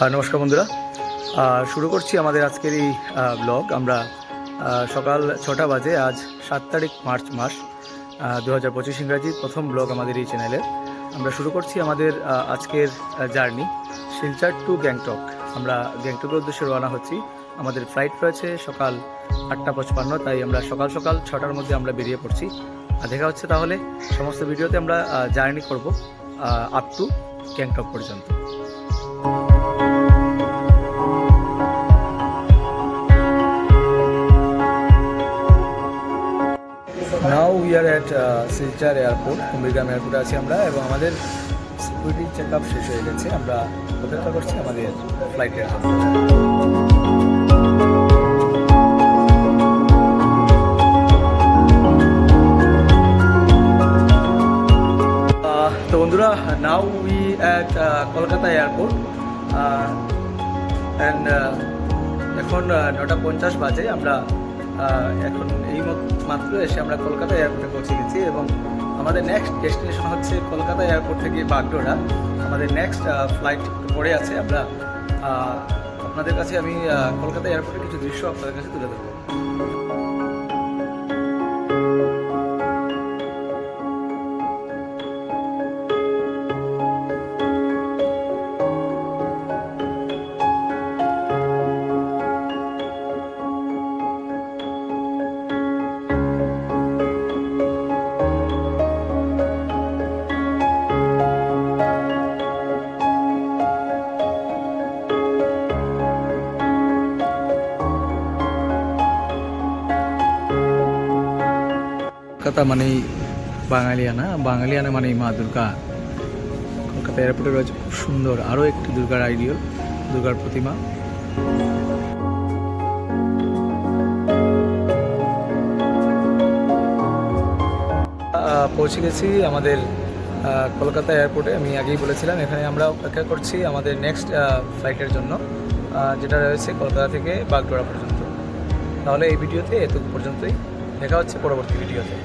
নমস্কার বন্ধুরা, শুরু করছি আমাদের আজকের এই ব্লগ। আমরা সকাল 6টা বাজে, আজ 7 তারিখ মার্চ মাস 2025 ইংরাজি প্রথম ব্লগ আমাদের এই চ্যানেলের। আমরা শুরু করছি আমাদের আজকের জার্নি শিলচর টু গ্যাংটক। আমরা গ্যাংটকের উদ্দেশ্যে রওনা হচ্ছি। আমাদের ফ্লাইট রয়েছে সকাল 8:55, তাই আমরা সকাল সকাল 6টার মধ্যে আমরা বেরিয়ে পড়ছি। দেখা হচ্ছে তাহলে সমস্ত ভিডিওতে আমরা জার্নি করব আপ টু গ্যাংটক পর্যন্ত। Now we are at Silchar airport, Kumbhirgram এয়ারপোর্টে আছি আমরা, এবং আমাদের সিকিউরিটি চেক আপ শেষ হয়ে গেছে। আমরা অপেক্ষা করছি আমাদের ফ্লাইটের জন্য। তো বন্ধুরা, now we at Kolkata airport and এখন 9:50 বাজে। আমরা এখন এই মাত্র এসে আমরা কলকাতা এয়ারপোর্টে পৌঁছে গেছি, এবং আমাদের নেক্সট ডেস্টিনেশন হচ্ছে কলকাতা এয়ারপোর্ট থেকে বাগডোরা। আমাদের নেক্সট ফ্লাইট পড়ে আছে। আমরা আপনাদের কাছে আমি কলকাতা এয়ারপোর্টের কিছু দৃশ্য আপনাদের কাছে তুলে ধরবো। কলকাতা মানেই বাঙালিয়ানা মানেই মা দুর্গা। কলকাতা এয়ারপোর্টে রয়েছে খুব সুন্দর আরও একটি দুর্গার আইডিয়াল, দুর্গার প্রতিমা। পৌঁছে গেছি আমাদের কলকাতা এয়ারপোর্টে। আমি আগেই বলেছিলাম, এখানে আমরা অপেক্ষা করছি আমাদের নেক্সট ফ্লাইটের জন্য, যেটা রয়েছে কলকাতা থেকে বাগডোরা পর্যন্ত। তাহলে এই ভিডিওতে এতটুকু পর্যন্তই। দেখা হচ্ছে পরবর্তী ভিডিওতে।